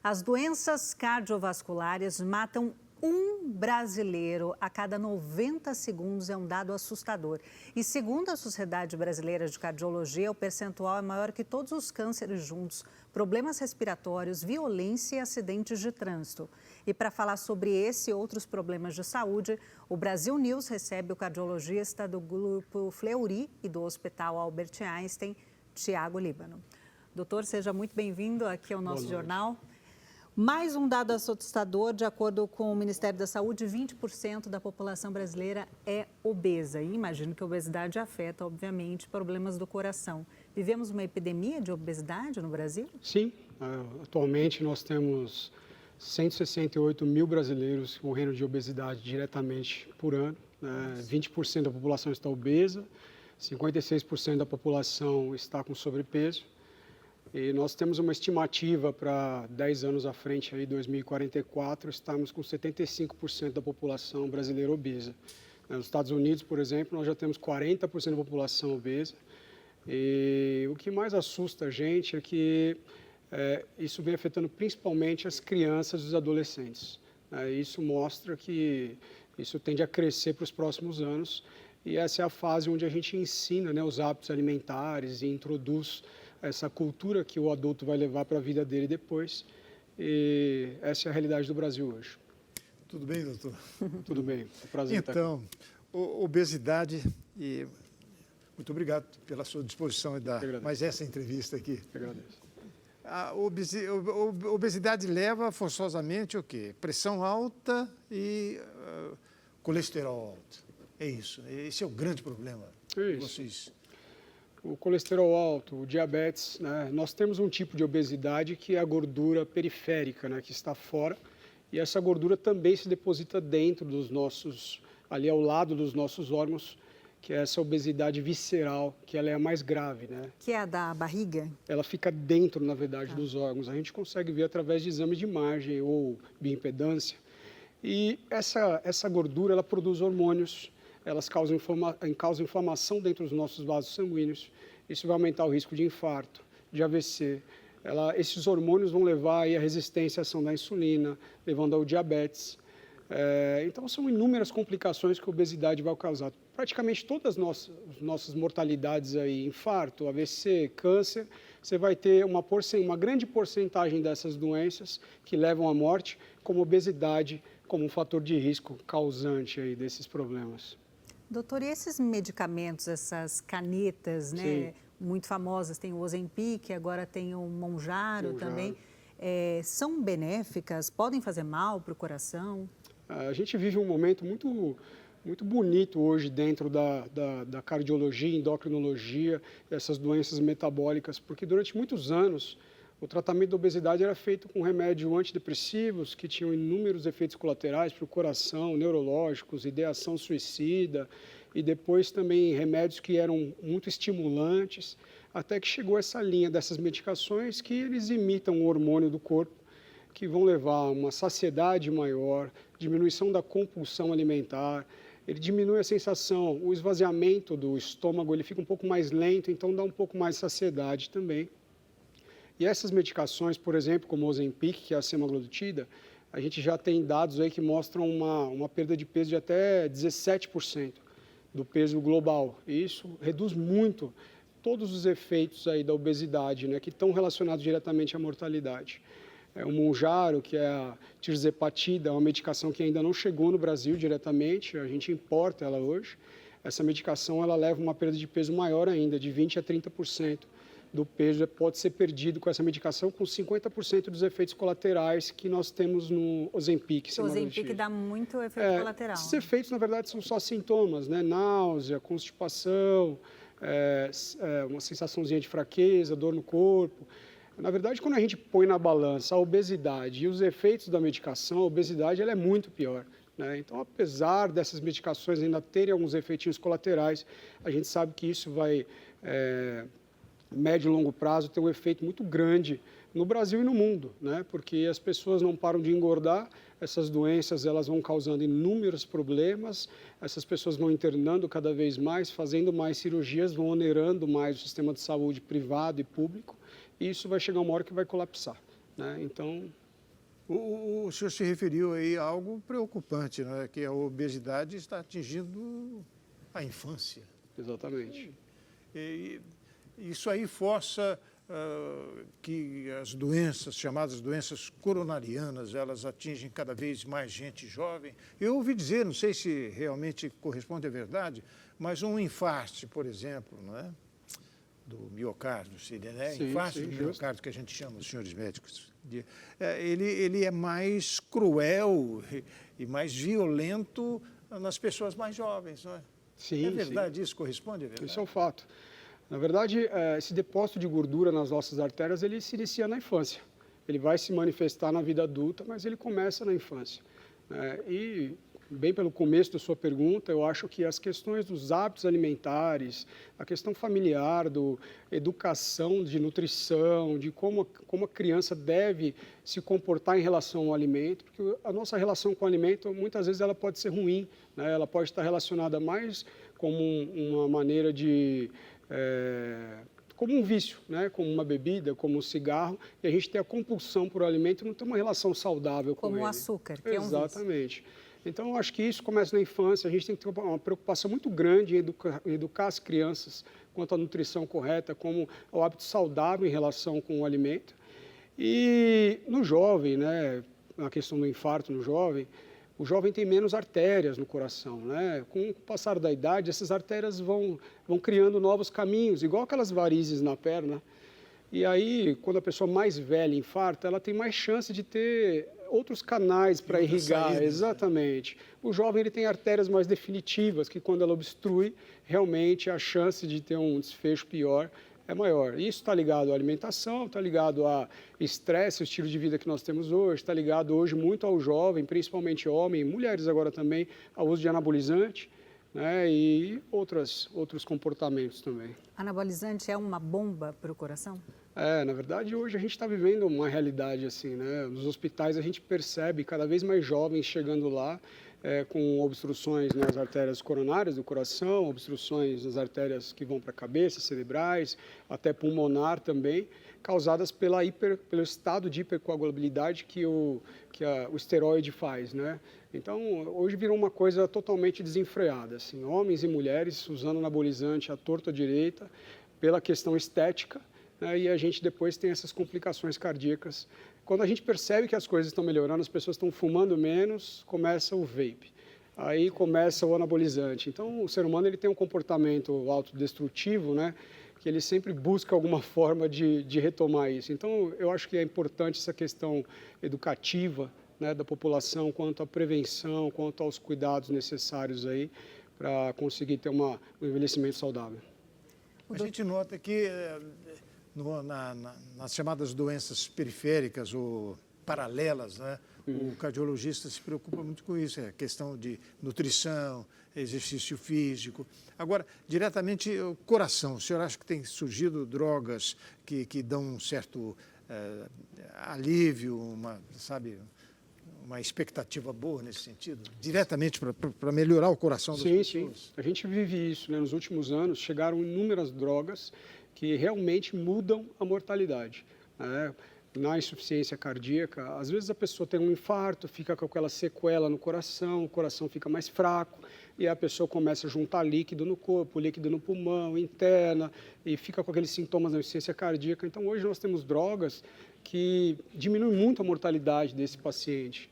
As doenças cardiovasculares matam um brasileiro a cada 90 segundos, é um dado assustador. E segundo a Sociedade Brasileira de Cardiologia, o percentual é maior que todos os cânceres juntos, problemas respiratórios, violência e acidentes de trânsito. E para falar sobre esse e outros problemas de saúde, o Brasil News recebe o cardiologista do Grupo Fleury e do Hospital Albert Einstein, Tiago Líbano. Doutor, seja muito bem-vindo aqui ao nosso jornal. Mais um dado assustador, de acordo com o Ministério da Saúde, 20% da população brasileira é obesa. E imagino que a obesidade afeta, obviamente, problemas do coração. Vivemos uma epidemia de obesidade no Brasil? Sim, atualmente nós temos 168 mil brasileiros morrendo de obesidade diretamente por ano. 20% da população está obesa, 56% da população está com sobrepeso. E nós temos uma estimativa para 10 anos à frente, aí, 2044, estamos com 75% da população brasileira obesa. Nos Estados Unidos, por exemplo, nós já temos 40% da população obesa. E o que mais assusta a gente é que isso vem afetando principalmente as crianças e os adolescentes. Isso mostra que isso tende a crescer para os próximos anos. E essa é a fase onde a gente ensina, né, os hábitos alimentares e introduz essa cultura que o adulto vai levar para a vida dele depois. E essa é a realidade do Brasil hoje. Tudo bem, doutor? Tudo bem, é um prazer estar aqui. Então, obesidade, e muito obrigado pela sua disposição em dar mais essa entrevista aqui. Eu agradeço. A obesidade leva forçosamente o quê? Pressão alta e colesterol alto. É isso, esse é o grande problema de vocês. O colesterol alto, o diabetes, né? Nós temos um tipo de obesidade que é a gordura periférica, né? Que está fora, e essa gordura também se deposita dentro dos nossos, ali ao lado dos nossos órgãos, que é essa obesidade visceral, que ela é a mais grave, né? Que é a da barriga? Ela fica dentro, na verdade, dos órgãos. A gente consegue ver através de exames de imagem ou bioimpedância. E essa gordura, ela produz hormônios, elas causam inflamação dentro dos nossos vasos sanguíneos. Isso vai aumentar o risco de infarto, de AVC. Esses hormônios vão levar aí a resistência à ação da insulina, levando ao diabetes. Então, são inúmeras complicações que a obesidade vai causar. Praticamente todas as nossas mortalidades, aí, infarto, AVC, câncer, você vai ter uma grande porcentagem dessas doenças que levam à morte, como obesidade, como um fator de risco causante aí desses problemas. Doutor, e esses medicamentos, essas canetas, né, muito famosas, tem o Ozempic, agora tem o Mounjaro também, são benéficas? Podem fazer mal para o coração? A gente vive um momento muito bonito hoje dentro da cardiologia, endocrinologia, essas doenças metabólicas, porque durante muitos anos o tratamento da obesidade era feito com remédios antidepressivos que tinham inúmeros efeitos colaterais para o coração, neurológicos, ideação suicida, e depois também remédios que eram muito estimulantes, até que chegou essa linha dessas medicações que eles imitam o hormônio do corpo, que vão levar a uma saciedade maior, diminuição da compulsão alimentar, ele diminui a sensação, o esvaziamento do estômago, ele fica um pouco mais lento, então dá um pouco mais de saciedade também. E essas medicações, por exemplo, como o Ozempic, que é a semaglutida, a gente já tem dados aí que mostram uma perda de peso de até 17% do peso global. E isso reduz muito todos os efeitos aí da obesidade, né, que estão relacionados diretamente à mortalidade. O Mounjaro, que é a tirzepatida, é uma medicação que ainda não chegou no Brasil diretamente, a gente importa ela hoje. Essa medicação ela leva uma perda de peso maior ainda, de 20% a 30%. Do peso pode ser perdido com essa medicação, com 50% dos efeitos colaterais que nós temos no Ozempic. O Ozempic dá muito efeito colateral. Esses efeitos, na verdade, são só sintomas, né? Náusea, constipação, uma sensaçãozinha de fraqueza, dor no corpo. Na verdade, quando a gente põe na balança a obesidade e os efeitos da medicação, a obesidade ela é muito pior, né? Então, apesar dessas medicações ainda terem alguns efeitinhos colaterais, a gente sabe que isso vai... médio e longo prazo tem um efeito muito grande no Brasil e no mundo, né? Porque as pessoas não param de engordar, essas doenças elas vão causando inúmeros problemas, essas pessoas vão internando cada vez mais, fazendo mais cirurgias, vão onerando mais o sistema de saúde privado e público, e isso vai chegar uma hora que vai colapsar, né? Então... O senhor se referiu aí a algo preocupante, né? Que a obesidade está atingindo a infância. Exatamente. E isso aí força que as doenças, chamadas doenças coronarianas, elas atingem cada vez mais gente jovem. Eu ouvi dizer, não sei se realmente corresponde à verdade, mas um infarte, por exemplo, não é? Do miocárdio, seria, né? Sim, Infarte sim, do justo. miocárdio, que a gente chama, os senhores médicos. Ele é mais cruel e mais violento nas pessoas mais jovens, não é? Sim, É verdade, isso corresponde à verdade? Isso é um fato. Na verdade, esse depósito de gordura nas nossas artérias, ele se inicia na infância. Ele vai se manifestar na vida adulta, mas ele começa na infância. E, bem pelo começo da sua pergunta, eu acho que as questões dos hábitos alimentares, a questão familiar, educação, de nutrição, de como a criança deve se comportar em relação ao alimento, porque a nossa relação com o alimento, muitas vezes, ela pode ser ruim, né? Ela pode estar relacionada mais como uma maneira de... como um vício, né? Como uma bebida, como um cigarro, e a gente tem a compulsão por alimento e não tem uma relação saudável com ele. Como o açúcar, que é um vício. Exatamente. Então, eu acho que isso começa na infância, a gente tem que ter uma preocupação muito grande em educar as crianças quanto à nutrição correta, como ao hábito saudável em relação com o alimento. E no jovem, né, a questão do infarto no jovem, o jovem tem menos artérias no coração, né? Com o passar da idade, essas artérias vão criando novos caminhos, igual aquelas varizes na perna. E aí, quando a pessoa mais velha infarta, ela tem mais chance de ter outros canais para irrigar. Saídas, exatamente. Né? O jovem ele tem artérias mais definitivas, que quando ela obstrui, realmente a chance de ter um desfecho pior é maior. Isso está ligado à alimentação, está ligado a estresse, o estilo de vida que nós temos hoje, está ligado hoje muito ao jovem, principalmente homem, mulheres agora também, ao uso de anabolizante, né, e outros comportamentos também. Anabolizante é uma bomba para o coração? Na verdade, hoje a gente está vivendo uma realidade assim, né? Nos hospitais a gente percebe cada vez mais jovens chegando lá com obstruções nas artérias coronárias do coração, obstruções nas artérias que vão para a cabeça, cerebrais, até pulmonar também, causadas pelo estado de hipercoagulabilidade que o esteroide faz, né? Então, hoje virou uma coisa totalmente desenfreada, assim, homens e mulheres usando anabolizante à torta direita pela questão estética, né, e a gente depois tem essas complicações cardíacas. Quando a gente percebe que as coisas estão melhorando, as pessoas estão fumando menos, começa o vape, aí começa o anabolizante. Então, o ser humano ele tem um comportamento autodestrutivo, né, que ele sempre busca alguma forma de retomar isso. Então, eu acho que é importante essa questão educativa, né, da população, quanto à prevenção, quanto aos cuidados necessários aí para conseguir ter um envelhecimento saudável. A gente nota que nas chamadas doenças periféricas ou paralelas, né, o cardiologista se preocupa muito com isso, a questão de nutrição, exercício físico. Agora, diretamente o coração, o senhor acha que tem surgido drogas que dão um certo alívio, uma expectativa boa nesse sentido, diretamente para melhorar o coração das pessoas? Sim. A gente vive isso, né? Nos últimos anos chegaram inúmeras drogas que realmente mudam a mortalidade, né? Na insuficiência cardíaca, às vezes a pessoa tem um infarto, fica com aquela sequela no coração, o coração fica mais fraco e a pessoa começa a juntar líquido no corpo, líquido no pulmão, interna, e fica com aqueles sintomas da insuficiência cardíaca. Então, hoje nós temos drogas que diminuem muito a mortalidade desse paciente.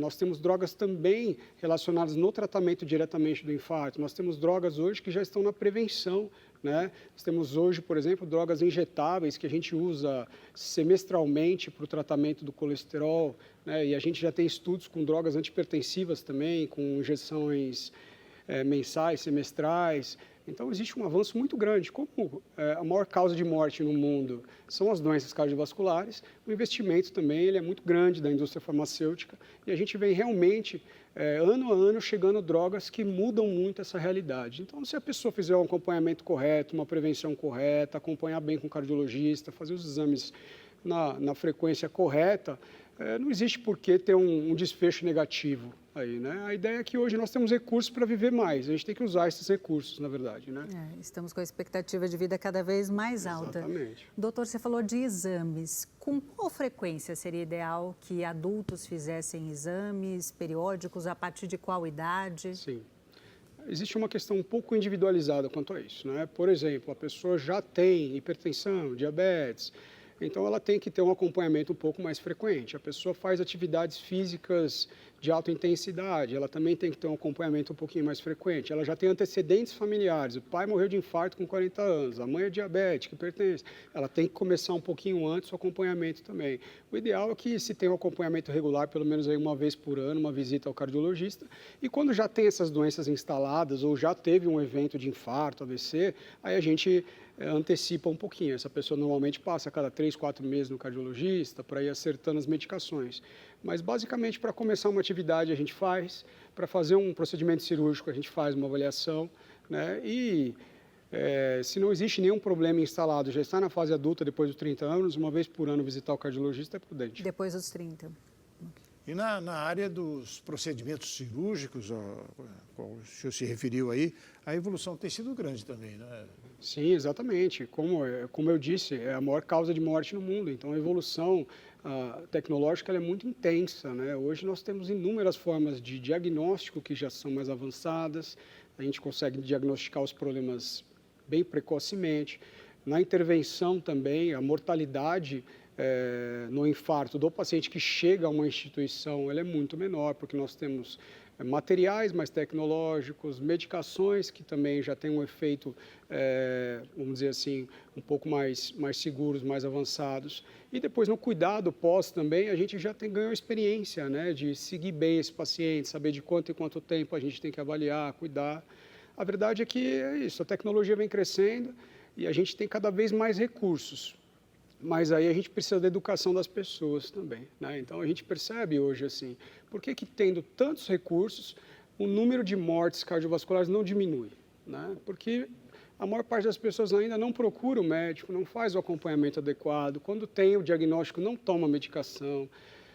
Nós temos drogas também relacionadas no tratamento diretamente do infarto. Nós temos drogas hoje que já estão na prevenção, né? Nós temos hoje, por exemplo, drogas injetáveis que a gente usa semestralmente para o tratamento do colesterol, né? E a gente já tem estudos com drogas antihipertensivas também, com injeções mensais, semestrais. Então, existe um avanço muito grande. Como a maior causa de morte no mundo são as doenças cardiovasculares, o investimento também ele é muito grande da indústria farmacêutica e a gente vem realmente, ano a ano, chegando drogas que mudam muito essa realidade. Então, se a pessoa fizer um acompanhamento correto, uma prevenção correta, acompanhar bem com o cardiologista, fazer os exames na frequência correta, não existe por que ter um desfecho negativo aí, né? A ideia é que hoje nós temos recursos para viver mais, a gente tem que usar esses recursos, na verdade, né? Estamos com a expectativa de vida cada vez mais alta. Exatamente. Doutor, você falou de exames. Com qual frequência seria ideal que adultos fizessem exames periódicos, a partir de qual idade? Sim. Existe uma questão um pouco individualizada quanto a isso, né? Por exemplo, a pessoa já tem hipertensão, diabetes, então ela tem que ter um acompanhamento um pouco mais frequente. A pessoa faz atividades físicas de alta intensidade, ela também tem que ter um acompanhamento um pouquinho mais frequente. Ela já tem antecedentes familiares, o pai morreu de infarto com 40 anos, a mãe é diabética, hipertensa, ela tem que começar um pouquinho antes o acompanhamento também. O ideal é que se tenha um acompanhamento regular, pelo menos aí uma vez por ano, uma visita ao cardiologista, e quando já tem essas doenças instaladas ou já teve um evento de infarto, AVC, aí a gente antecipa um pouquinho. Essa pessoa normalmente passa a cada 3, 4 meses no cardiologista para ir acertando as medicações. Mas basicamente para começar uma atividade a gente faz, para fazer um procedimento cirúrgico a gente faz uma avaliação, né? E se não existe nenhum problema instalado, já está na fase adulta depois dos 30 anos, uma vez por ano visitar o cardiologista é prudente. Depois dos 30. E na área dos procedimentos cirúrgicos, qual o senhor se referiu aí, a evolução tem sido grande também, né? Sim, exatamente. Como eu disse, é a maior causa de morte no mundo. Então, a evolução tecnológica ela é muito intensa, né? Hoje nós temos inúmeras formas de diagnóstico que já são mais avançadas. A gente consegue diagnosticar os problemas bem precocemente. Na intervenção também, a mortalidade no infarto do paciente que chega a uma instituição, ela é muito menor, porque nós temos materiais mais tecnológicos, medicações que também já têm um efeito, vamos dizer assim, um pouco mais seguros, mais avançados. E depois no cuidado pós também, a gente já ganhou experiência, né, de seguir bem esse paciente, saber de quanto em quanto tempo a gente tem que avaliar, cuidar. A verdade é que é isso, a tecnologia vem crescendo e a gente tem cada vez mais recursos. Mas aí a gente precisa da educação das pessoas também, né? Então a gente percebe hoje assim, por que tendo tantos recursos, o número de mortes cardiovasculares não diminui, né? Porque a maior parte das pessoas ainda não procura o médico, não faz o acompanhamento adequado, quando tem o diagnóstico não toma medicação,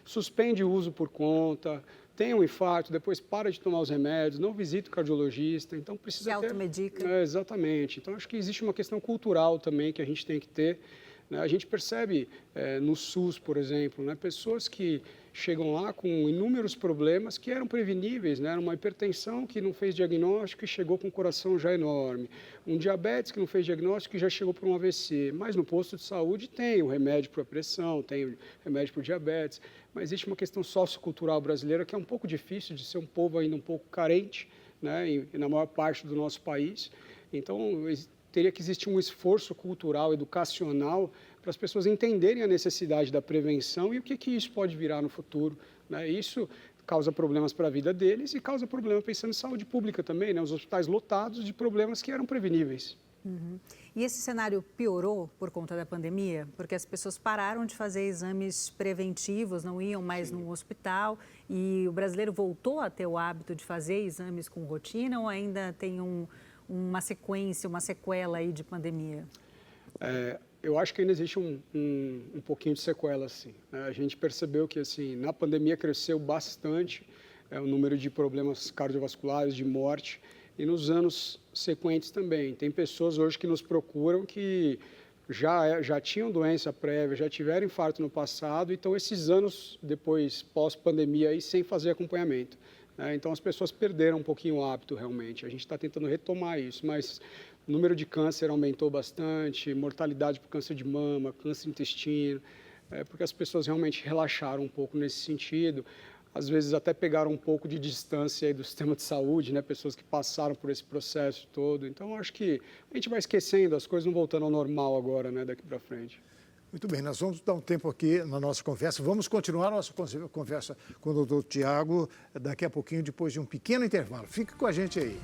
suspende o uso por conta, tem um infarto, depois para de tomar os remédios, não visita o cardiologista, então precisa se automedica. Exatamente. Então acho que existe uma questão cultural também que a gente tem que ter. A gente percebe no SUS, por exemplo, né, pessoas que chegam lá com inúmeros problemas que eram preveníveis, né, uma hipertensão que não fez diagnóstico e chegou com um coração já enorme, um diabetes que não fez diagnóstico e já chegou para um AVC, mas no posto de saúde tem o remédio para a pressão, tem o remédio para o diabetes, mas existe uma questão sociocultural brasileira que é um pouco difícil de ser um povo ainda um pouco carente, né, e na maior parte do nosso país, então teria que existir um esforço cultural, educacional, para as pessoas entenderem a necessidade da prevenção e o que isso pode virar no futuro, né? Isso causa problemas para a vida deles e causa problema pensando em saúde pública também, né? Os hospitais lotados de problemas que eram preveníveis. Uhum. E esse cenário piorou por conta da pandemia? Porque as pessoas pararam de fazer exames preventivos, não iam mais no hospital e o brasileiro voltou a ter o hábito de fazer exames com rotina ou ainda tem uma sequência, uma sequela aí de pandemia? Eu acho que ainda existe um pouquinho de sequela, sim. A gente percebeu que, assim, na pandemia cresceu bastante o número de problemas cardiovasculares, de morte, e nos anos sequentes também. Tem pessoas hoje que nos procuram que já tinham doença prévia, já tiveram infarto no passado, e estão esses anos depois, pós-pandemia, aí, sem fazer acompanhamento. Então, as pessoas perderam um pouquinho o hábito, realmente. A gente está tentando retomar isso, mas o número de câncer aumentou bastante, mortalidade por câncer de mama, câncer de intestino, porque as pessoas realmente relaxaram um pouco nesse sentido. Às vezes até pegaram um pouco de distância aí do sistema de saúde, né? Pessoas que passaram por esse processo todo. Então, acho que a gente vai esquecendo, as coisas não voltando ao normal agora, né? Daqui para frente. Muito bem, nós vamos dar um tempo aqui na nossa conversa. Vamos continuar a nossa conversa com o doutor Tiago daqui a pouquinho, depois de um pequeno intervalo. Fique com a gente aí.